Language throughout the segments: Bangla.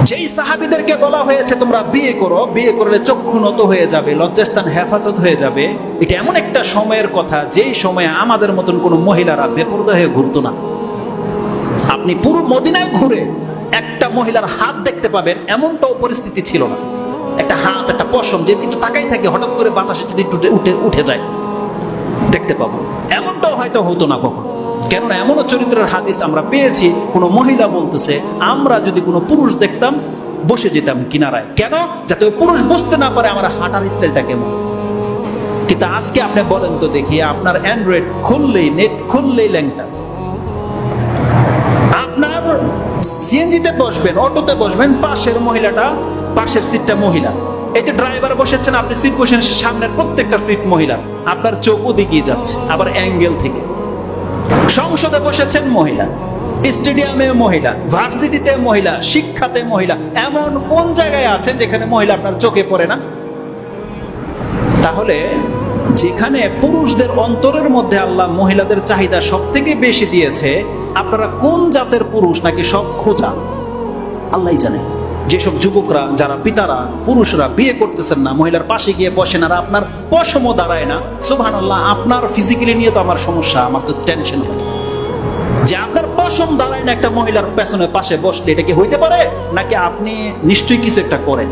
যেই সাহাবীদেরকে বলা হয়েছে তোমরা বিয়ে করো, বিয়ে করলে চক্ষু নত হয়ে যাবে, লজ্জাস্থান হেফাজত হয়ে যাবে, এটা এমন একটা সময়ের কথা যেই সময়ে আমাদের মতন কোনো মহিলারা বেপরদা হয়ে ঘুরতো না। আপনি পুরো মদিনায় ঘুরে একটা মহিলার হাত দেখতে পাবেন এমনটাও পরিস্থিতি ছিল না। একটা হাত, একটা পশম যে একটু তাকাই থাকে, হঠাৎ করে বাতাসে যদি উঠে যায় দেখতে পাবো, এমনটাও হয়তো হতো না কখন। কেননা এমনও চরিত্রের হাদিস আমরা পেয়েছি, কোনো মহিলা বলতেছে আমরা যদি কোনো পুরুষ দেখতাম বসে যেতাম কিনারায়, কেন? যাতে ওই পুরুষ বুঝতে না পারে আমার হাঁটার স্টাইলটা কেমন। কিন্তু আজকে আপনি বলেন তো দেখি, আপনার অ্যান্ড্রয়েড খুললেই, নেট খুললেই ল্যাংটা। আপনার সিএনজিতে বসবেন, অটোতে বসবেন, পাশের মহিলাটা, পাশের সিটটা মহিলা। এই যে ড্রাইভার বসেছেন, আপনি সিট বসেন, সামনের প্রত্যেকটা সিট মহিলা, আপনার চোখ ওদিকেই যাচ্ছে, আবার অ্যাঙ্গেল থেকে। সংসদে বসেছেন মহিলা, স্টেডিয়ামে মহিলা, ভার্সিটিতে মহিলা, শিক্ষাতে মহিলা। এমন কোন জায়গায় আছে যেখানে মহিলা আপনার চোখে পড়ে না? তাহলে যেখানে পুরুষদের অন্তরের মধ্যে আল্লাহ মহিলাদের চাহিদা সব থেকে বেশি দিয়েছে, আপনারা কোন জাতের পুরুষ নাকি সব খোঁজা আল্লাহই জানে। যেসব যুবকরা, যারা পিতারা, পুরুষরা বিয়ে করতেছেন না, মহিলার পাশে গিয়ে বসেন আর আপনার পশমও দাঁড়ায় না, সুবহানাল্লাহ, আপনার ফিজিক্যালি নিয়ে তো আমার সমস্যা, আমার তো টেনশন যে আপনার পশম দাঁড়ায় না একটা মহিলার পেছনে পাশে বসলে। এটা কি হইতে পারে? নাকি আপনি নিশ্চয়ই কিছু একটা করেন,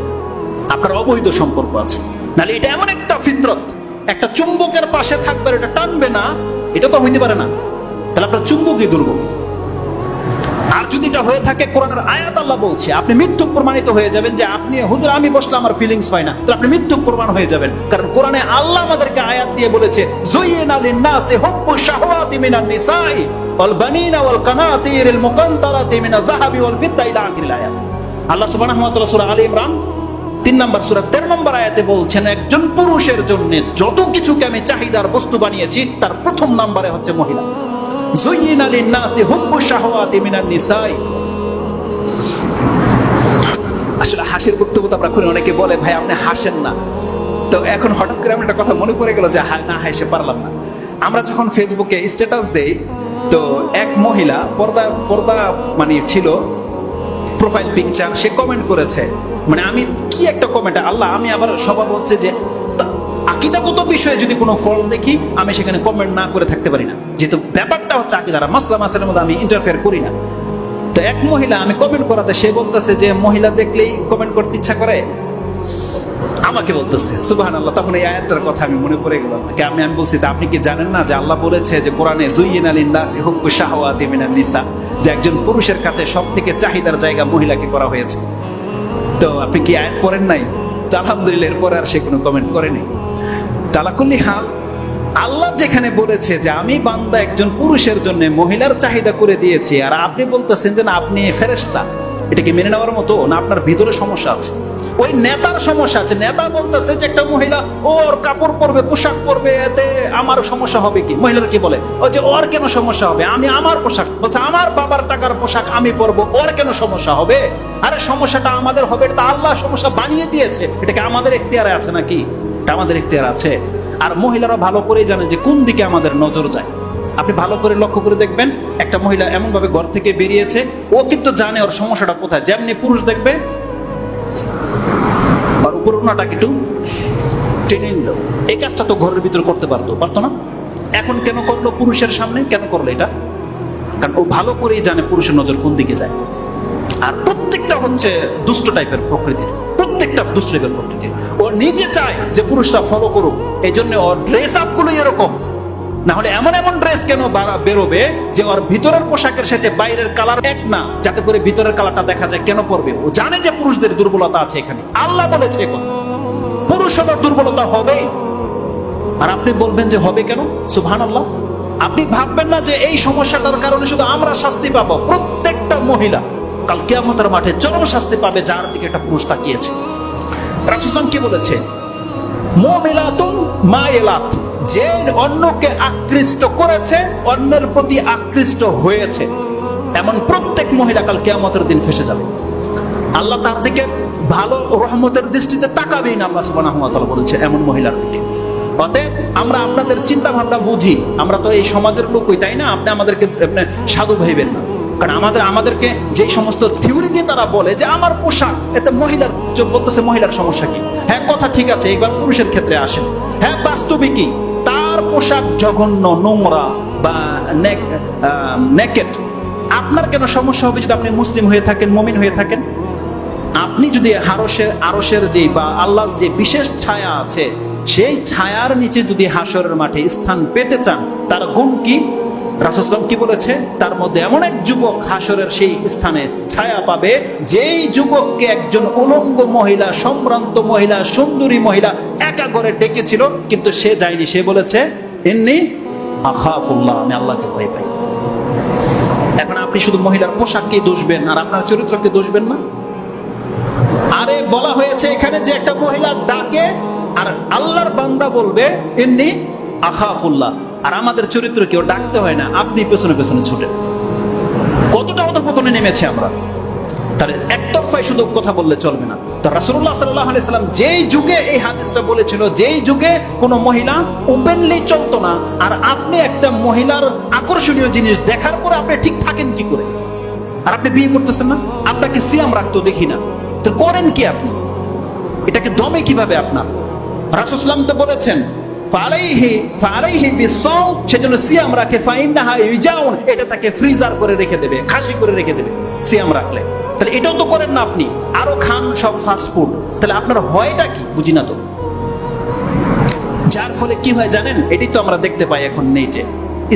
আপনার অবৈধ সম্পর্ক আছে। নাহলে এটা এমন একটা ফিতরত, একটা চুম্বকের পাশে থাকবে, এটা টানবে না, এটা তো হইতে পারে না। তাহলে আপনার চুম্বকই দুর্বল। আর যদি এটা হয়ে থাকে, কোরআনের আয়াত আল্লাহ বলছে, আপনি মিথ্যুক প্রমাণিত হয়ে যাবেন যে আপনি হুজুর আমি বসলে আমার ফিলিংস হয় না, তাহলে আপনি মিথ্যুক প্রমাণ হয়ে যাবেন। কারণ কোরআনে আল্লাহ আমাদেরকে আয়াত দিয়ে বলেছে, যুয়িনা লিন-নাসি হুব্বু শাহওয়াতি মিনান নিসাই ওয়াল বানিনা ওয়াল কানাতিরিল মুকান্তারাতি মিনাজ যাহাবি ওয়াল ফিদ্দা ইলা আখিরিল আয়াত। আল্লাহ সুবহানাহু ওয়া তাআলা সূরা আলে ইমরান 3 নম্বর সূরা 13 নম্বর আয়াতে বলছেন, একজন পুরুষের জন্য যত কিছুকে আমি চাহিদার বস্তু বানিয়েছি তার প্রথম নম্বরে হচ্ছে মহিলা। যুয়িনা লিন-নাসি হুব্বু শাহওয়াতি মিনান নিসাই। আসলে হাসির বক্তব্য আমরা করি, অনেকে বলে ভাই আপনি হাসেন না। তো এখন হঠাৎ করে আমার একটা কথা মনে পড়ে গেল যে না হাসে পারলাম না। আমরা যখন ফেসবুকে স্ট্যাটাস দেই, তো এক মহিলা পর্দা মানে ছিল, প্রোফাইল পিকচার, সে কমেন্ট করেছে, মানে আমি কি একটা কমেন্ট, আল্লাহ, আমি আবার স্বভাব হচ্ছে যে আকীদাগত বিষয়ে যদি কোনো ফল দেখি আমি সেখানে কমেন্ট না করে থাকতে পারি না, যেহেতু ব্যাপারটা হচ্ছে আকীদার মাসলা মাসালের মধ্যে আমি ইন্টারফেয়ার করি না। তো এক মহিলা আমি কমেন্ট করাতে, সে বলতেছে যে মহিলা দেখলেই কমেন্ট করতে ইচ্ছা করে, আমাকে বলতেছে সুবহানাল্লাহ। তখন এই আয়াতটার কথা আমি মনে পড়ে গেল। আমি বলছি, আপনি কি জানেন না যে আল্লাহ বলেছে যে কোরআনে যুয়িনা লিন-নাসি হুব্বু শাহওয়াতি মিনান নিসা, যে একজন পুরুষের কাছে সব থেকে চাহিদার জায়গা মহিলাকে করা হয়েছে। তো আপনি কি আয়াত পড়েন নাই? তো আলহামদুলিল্লাহ, এরপরে আর সে কোনো কমেন্ট করেনি। তালাকুল্লি হাল, আল্লাহ যেখানে বলেছে যে আমি বান্দা একজন পুরুষের জন্য মহিলার চাহিদা করে দিয়েছি, আর আপনি বলতেছেন যে না আপনি ফেরেশতা, এটা কি মেনে নেওয়ার মতো? না আপনার ভিতরে সমস্যা আছে? ওই নেতার সমস্যা আছে। নেতা বলতেছে যে একটা মহিলা ওর কাপড় পরবে, পোশাক পরবে, এতে আমার সমস্যা হবে কি? মহিলারা কি বলে, ও যে ওর কেন সমস্যা হবে, আমি আমার পোশাক, বলছে আমার বাবার টাকার পোশাক আমি পরবো, ওর কেন সমস্যা হবে? আরে সমস্যাটা আমাদের হবে, এটা আল্লাহ সমস্যা বানিয়ে দিয়েছে, এটাকে আমাদের এখতিয়ারে আছে নাকি? এটা আমাদের এখতিয়ার আছে। আর মহিলারা ভালো করেই জানে যে কোন দিকে আমাদের নজর যায়। আপনি ভালো করে লক্ষ্য করে দেখবেন, একটা মহিলা এমন ভাবে ঘর থেকে বেরিয়েছে, ও কিন্তু জানে ওর সমস্যাটা কোথায়। যেমনি পুরুষ দেখবে আর উপর ওনাটাকে একটু টেনে নিল, এই কাজটা তো ঘরের ভিতরে করতে পারতো না। এখন কেন করলো পুরুষের সামনে? কেন করলো এটা? কারণ ও ভালো করেই জানে পুরুষের নজর কোন দিকে যায়। আর প্রত্যেকটা হচ্ছে দুষ্ট টাইপের প্রকৃতির, প্রত্যেকটা দুষ্ট টাইপের প্রকৃতির। ও নিজে চায় যে পুরুষরা ফলো করুক, এই জন্য ওর ড্রেস আপ গুলো এরকম। না হলে এমন এমন ড্রেস কেন বেরোবে যে ওর ভিতরের পোশাকের সাথে বাইরের কালার এক না, যাতে করে ভিতরের কালারটা দেখা যায়। কেন পরবে? ও জানে যে পুরুষদের দুর্বলতা আছে এখানে, আল্লাহ বলেছে কথা, পুরুষ হবার দুর্বলতা হবে। আর আপনি বলবেন যে হবে কেন? সুবহানাল্লাহ। আপনি ভাববেন না যে এই সমস্যাটার কারণে শুধু আমরা শাস্তি পাবো। প্রত্যেকটা মহিলা কাল কিয়ামতের মাঠে চরম শাস্তি পাবে যার দিকে একটা পুরুষ তাকিয়েছে। রাসূল সাল্লাল্লাহু আলাইহি ওয়াসাল্লাম কি বলেছে? মুমিনাতুন মাইলাত, যে অন্যকে আকৃষ্ট করেছে, অন্যের প্রতি আকৃষ্ট হয়েছে, এমন প্রত্যেক মহিলা কাল কিয়ামতের দিন ফেঁসে যাবে। আল্লাহ তার দিকে ভালো রহমতের দৃষ্টিতে তাকাবেই না, আল্লাহ সুবহানাহু ওয়া তাআলা বলেছে এমন মহিলার দিকে। অতএব আমরা আপনাদের চিন্তা ভাবনা বুঝি, আমরা তো এই সমাজের লোকই, তাই না? আপনি আমাদেরকে সাধু ভাইবেন না। কারণ আমাদেরকে যে সমস্ত থিওরি দিয়ে তারা বলে যে আমার পোশাক, এতে মহিলার বলতেছে মহিলার সমস্যা কি? হ্যাঁ, কথা ঠিক আছে, এবার পুরুষের ক্ষেত্রে আসেন। হ্যাঁ, বাস্তবিকই তার পোশাক জঘন্য, নোংরা বা নেকেড। আপনার কেন সমস্যা হবে যদি আপনি মুসলিম হয়ে থাকেন, মুমিন হয়ে থাকেন? আপনি যদি আরশের যে বা আল্লাহর যে বিশেষ ছায়া আছে, সেই ছায়ার নিচে যদি হাসরের মাঠে স্থান পেতে চান, তার গুণ কি? রাসূল সাল্লাল্লাহু আলাইহি ওয়াসাল্লাম কি বলেছে? তার মধ্যে এমন এক যুবক হাসরের সেই স্থানে ছায়া পাবে, যেই যুবককে একজন উলঙ্গ মহিলা, সম্ভ্রান্ত মহিলা, সুন্দরী মহিলা একা করে ডেকেছিল, কিন্তু সে যায়নি। সে বলেছে ইন্নী আখাফুল্লাহ, আমি আল্লাহকে ভয় পাই। এখন আপনি শুধু মহিলার পোশাককে দোষবেন আর আপনার চরিত্রকে দোষবেন না? আরে বলা হয়েছে এখানে যে একটা মহিলা ডাকে আর আল্লাহর বান্দা বলবে ইন্নী আখাফুল্লাহ, আর আমাদের চরিত্র কেউ ডাকতে হয় না, আপনি পেছনে পেছনে ছুটেন। কতটা অধঃপতনে নেমেছে আমরা! তাহলে একতরফায় শুধু কথা বললে চলবে না। তো রাসূলুল্লাহ সাল্লাল্লাহু আলাইহি সাল্লাম যেই যুগে এই হাদিসটা বলেছিল, যেই যুগে কোনো মহিলা ওপেনলি চলতো না, আর আপনি একটা মহিলার আকর্ষণীয় জিনিস দেখার পরে আপনি ঠিক থাকেন কি করে? আর আপনি বিয়ে করতেছেন না? আপনাকে সিয়াম রাখতো দেখি না, তো করেন কি আপনি? এটাকে দমে কিভাবে আপনার? রাসূল সাল্লাল্লাহু আলাইহি ওয়াসাল্লাম তো বলেছেন ফালাইহি বিসাওম, সেজন্য সিয়াম রাখে, ফাইন্নাহা ইউজাউন, এটা তাকে ফ্রিজার করে রেখে দেবে, খাসি করে রেখে দেবে সিয়াম রাখলে। তাহলে এটাও তো করেন না আপনি, আরো খান সব ফাস্ট ফুড। তাহলে আপনার হয়টা কি বুঝি না তো। যার ফলে কি হয় জানেন? এটাই তো আমরা দেখতে পাই এখন নেটে,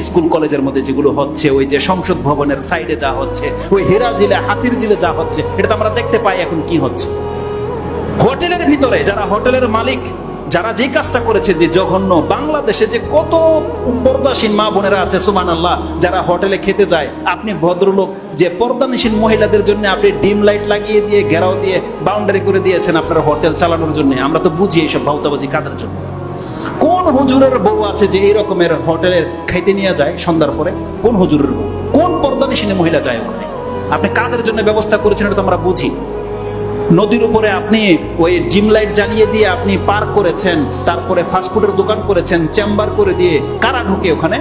স্কুল কলেজের মধ্যে যেগুলো হচ্ছে, ওই যে সংসদ ভবনের সাইডে যা হচ্ছে, ওই হেরা জিলে, হাতির জিলে যা হচ্ছে, এটা তো আমরা দেখতে পাই এখন কি হচ্ছে। হোটেলের ভিতরে যারা হোটেলের মালিক, যারা যে কাজটা করেছে, যে জঘন্য, বাংলাদেশে যে কত পর্দাসীন মা বোনেরা আছে সুবহানাল্লাহ, যারা হোটেলে খেতে যায়, আপনি ভদ্রলোক যে পর্দানিসীন মহিলাদের জন্য আপনি ডিম লাইট লাগিয়ে দিয়ে, ঘেরাও দিয়ে, বাউন্ডারি করে দিয়েছেন আপনার হোটেল চালানোর জন্য। আমরা তো বুঝি এইসব ভাউতাবাজি কাদের জন্য। কোন হুজুরের বউ আছে যে এই রকমের হোটেলের খাইতে নিয়ে যায় সন্ধ্যার পরে? কোন হুজুরের বউ, কোন পর্দানিসীন মহিলা যায় ওখানে? আপনি কাদের জন্য ব্যবস্থা করেছেন এটা তো আমরা বুঝি। নদীর উপরে আপনি ওই ডিম লাইট জ্বালিয়ে দিয়ে আপনি পার করেছেন, তারপরে ফাস্টফুডের দোকান করেছেন, চেম্বার করে দিয়ে, কারা ঢুকে ওখানে?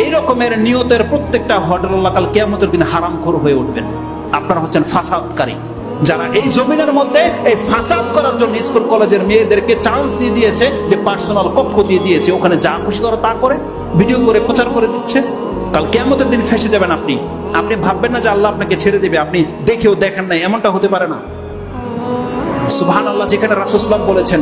এই রকমের নিয়তের প্রত্যেকটা হোটেল কাল কিয়ামতের দিন হারামখোর হয়ে উঠবেন। আপনারা হচ্ছেন ফাসাদকারী, যারা এই জমিনের মধ্যে এই ফাসাদ করার জন্য স্কুল কলেজের মেয়েদেরকে চান্স দিয়ে দিয়েছে, যে পার্সোনাল কক্ষ দিয়ে দিয়েছে, ওখানে যা খুশি তারা তা করে ভিডিও করে প্রচার করে দিচ্ছে। কাল কিয়ামতের দিন ফেঁসে যাবেন আপনি। আপনি ভাববেন না যে আল্লাহ আপনাকে ছেড়ে দেবে, আপনি দেখেও দেখেন নাই, এমনটা হতে পারে না। সুবহানাল্লাহ, যেখানে রাসূল সাল্লাল্লাহু আলাইহি ওয়াসাল্লাম বলেছেন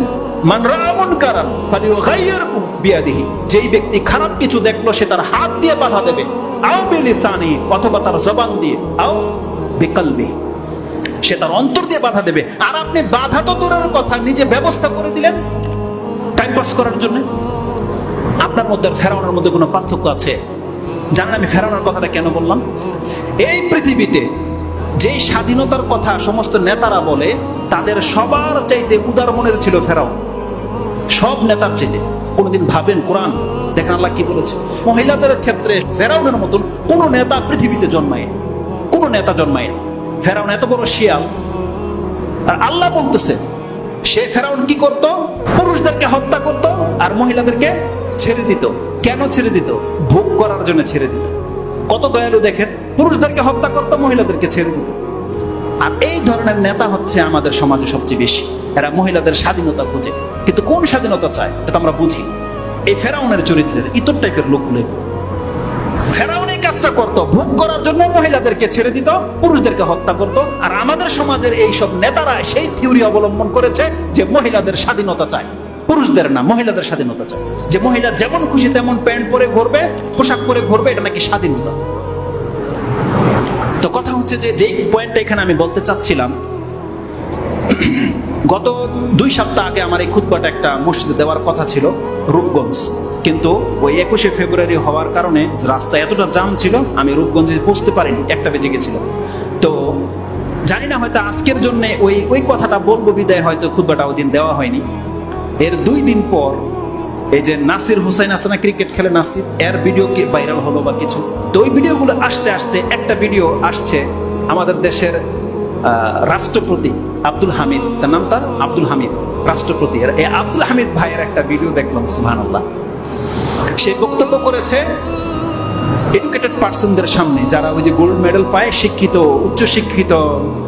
মান রাআ মুনকারান ফালিয়ুগাইয়িরহু বিয়াদিহি, যেই ব্যক্তি খারাপ কিছু দেখলো সে তার হাত দিয়ে বাধা দেবে, আও বিলিসানি, অথবা তার জবান দিয়ে, আও বিকলবি, সে তার অন্তর দিয়ে বাধা দেবে। আর আপনি বাধা তো দূরের কথা, নিজে ব্যবস্থা করে দিলেন টাইম পাস করার জন্য। আপনার মধ্যে আর ফেরাউনের মধ্যে কোনো পার্থক্য আছে? জানেন আমি ফেরাউনের কথাটা কেন বললাম? এই পৃথিবীতে যেই স্বাধীনতার কথা সমস্ত নেতারা বলে, তাদের সবার চাইতে উদার মনের ছিল ফেরাউন, সব নেতার চাইতে। কোনদিন ভাবেন কোরআন দেখেন আল্লাহ কি বলেছে? মহিলাদের ক্ষেত্রে ফেরাউনের মতন কোন নেতা পৃথিবীতে জন্মায়, কোন নেতা জন্মায়। ফেরাউন এত বড় শিয়াল, আর আল্লাহ বলতেছে সে ফেরাউন কি করত? পুরুষদেরকে হত্যা করত আর মহিলাদেরকে ছেড়ে দিত। কেন ছেড়ে দিত? ভোগ করার জন্য ছেড়ে দিত। কত দয়ালু দেখেন, পুরুষদেরকে হত্যা করত, মহিলাদেরকে ছেড়ে দিত। আর এই ধরনের নেতা হচ্ছে আমাদের সমাজে সবচেয়ে বেশি। এরা মহিলাদের স্বাধীনতা খোঁজে, কিন্তু কোন স্বাধীনতা চায় এটা আমরা বুঝি। এই ফেরাউনের চরিত্রের ইতর টাইপের লোকগুলো, ফেরাউন এই কাজটা করতো, ভোগ করার জন্য মহিলাদেরকে ছেড়ে দিত, পুরুষদেরকে হত্যা করত। আর আমাদের সমাজের এই সব নেতারা সেই থিওরি অবলম্বন করেছে যে মহিলাদের স্বাধীনতা চায়, পুরুষদের না, মহিলাদের স্বাধীনতা চায়। যে মহিলা যেমন খুশি তেমন প্যান্ট পরে ঘুরবে, পোশাক পরে ঘুরবে, এটা নাকি স্বাধীনতা। তো কথা হচ্ছে যে যেই পয়েন্টটা এখানে আমি বলতে চাচ্ছিলাম, গত 2 সপ্তাহ আগে আমার এই খুতবাটা একটা মসজিদে দেওয়ার কথা ছিল, রূপগঞ্জ। কিন্তু ওই 21শে ফেব্রুয়ারি হওয়ার কারণে রাস্তা এতটা জাম ছিল, আমি রূপগঞ্জে পৌঁছতে পারিনি, 1টা বেজে গেছিল। তো জানি না, হয়তো আজকের জন্য ওই কথাটা বলবো বিদায়, হয়তো খুতবাটা ওই দিন দেওয়া হয়নি। এর 2 দিন পর এই যে নাসির হুসাইন আছে না, ক্রিকেট খেলে নাসির, এর ভিডিও কি ভাইরাল হলো বা কিছু। তো ওই ভিডিওগুলো আসতে আসতে একটা ভিডিও আসছে আমাদের দেশের রাষ্ট্রপতি আব্দুল হামিদ, তার নাম তার আব্দুল হামিদ, রাষ্ট্রপতি। এই আব্দুল হামিদ ভাইয়ের একটা ভিডিও দেখলাম, সুবহানাল্লাহ। সে বক্তব্য করেছে এডুকেটেড পার্সনদের সামনে, যারা ওই যে গোল্ড মেডেল পায়, শিক্ষিত উচ্চ শিক্ষিত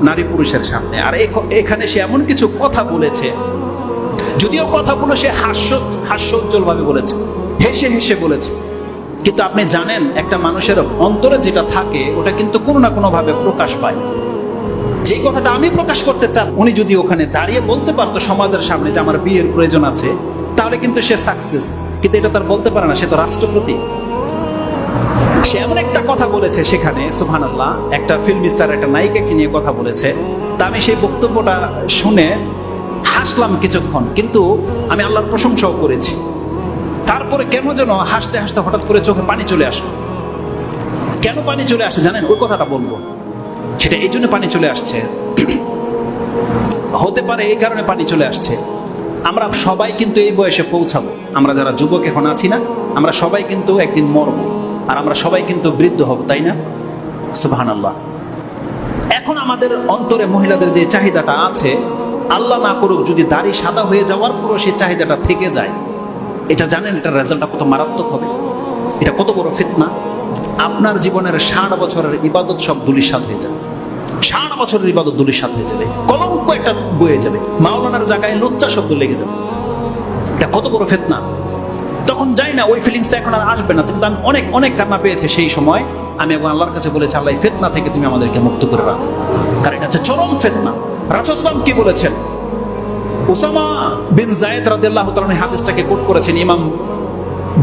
নারী পুরুষের সামনে। আর এখানে সে এমন কিছু কথা বলেছে, যদিও কথাগুলো সে হাস্যোজ্জ্বল ভাবে বলেছে, হেসে হেসে বলেছে, কিন্তু আপনি জানেন একটা মানুষের অন্তরে যেটা থাকে ওটা কিন্তু কোনো না কোনো ভাবে প্রকাশ পায়। যে কথাটা আমি প্রকাশ করতে চাই, উনি যদি ওখানে দাঁড়িয়ে বলতে পারতো সমাজের সামনে যে আমার বিয়ের প্রয়োজন আছে, তাহলে কিন্তু সে সাকসেস। কিন্তু এটা তার বলতে পারে না, সে তো রাষ্ট্রপতি। সে এমন একটা কথা বলেছে সেখানে, সুবহানাল্লাহ, একটা ফিল্ম স্টার একটা নায়িকাকে নিয়ে কথা বলেছে। তা আমি সেই বক্তব্যটা শুনে হাসলাম কিছুক্ষণ, কিন্তু আমি আল্লাহর প্রশংসাও করেছি। তারপরে কেন যেন হাসতে হাসতে হঠাৎ করে চোখে পানি চলে আসলো। কেন পানি চলে আসে জানেন? ওই কথাটা বলবো। সেটা এই জন্য পানি চলে আসছে, হতে পারে এই কারণে পানি চলে আসছে। আমরা সবাই কিন্তু এই বয়সে পৌঁছাবো, আমরা যারা যুবক এখন আছি না, আমরা সবাই কিন্তু একদিন মরবো, আর আমরা সবাই কিন্তু বৃদ্ধ হব, তাই না? সুবহানাল্লাহ। এখন আমাদের অন্তরে মহিলাদের যে চাহিদাটা আছে, আল্লাহ না করুক যদি দাড়ি সাদা হয়ে যাওয়ার পরও সেই চাহিদাটা থেকে যায়, এটা জানেন এটার রেজাল্টটা কত মারাত্মক হবে? এটা কত বড় ফিতনা। আপনার জীবনের 60 বছরের ইবাদত সব ধূলিসাৎ হয়ে যাবে, 60 বছরের ইবাদত ধূলিসাৎ হয়ে যাবে, কলঙ্ক একটা বয়ে যাবে, মাওলানার জায়গায় লুচ্চা শব্দ লেগে যাবে। এটা কত বড় ফিতনা। তখন যাই না, ওই ফিলিংসটা এখন আর আসবে না, কিন্তু আমি অনেক অনেক কান্না পেয়েছে সেই সময়। আমি এখন আল্লাহর কাছে বলেছি, আল্লাহ এই ফিতনা থেকে তুমি আমাদেরকে মুক্ত করে রাখো, কারণ এটা হচ্ছে চরম ফিতনা। রাসূল সাল্লাল্লাহু আলাইহি ওয়াসাল্লাম কি বলেছেন? উসামা বিন যায়েদ রাদিয়াল্লাহু তাআলা এই হাদিসটাকে কোট করেছেন ইমাম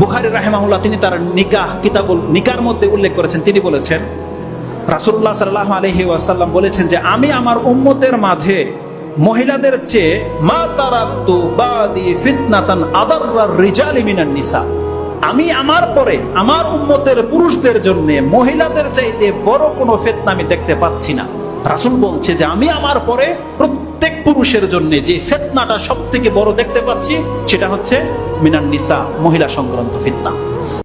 বুখারী রাহিমাহুল্লাহ। তিনি তার নিকাহ কিতাবুল নিকার মধ্যে উল্লেখ করেছেন। তিনি বলেছেন, রাসূলুল্লাহ সাল্লাল্লাহু আলাইহি ওয়াসাল্লাম বলেছেন যে আমি আমার উম্মতের মাঝে মহিলাদের চেয়ে মা তারাতু বাদি ফিতনাতান আদাররার রিজালি মিনান নিসা, আমি আমার পরে আমার উম্মতের পুরুষদের জন্য মহিলাদের চাইতে বড় কোনো ফিতনা আমি দেখতে পাচ্ছি না। রাসূল বলছে যে আমি আমার পরে প্রত্যেক পুরুষের জন্য যে ফিতনাটা সবথেকে বড় দেখতে পাচ্ছি, সেটা হচ্ছে মিনান নিসা, মহিলা সংক্রান্ত ফিতনা।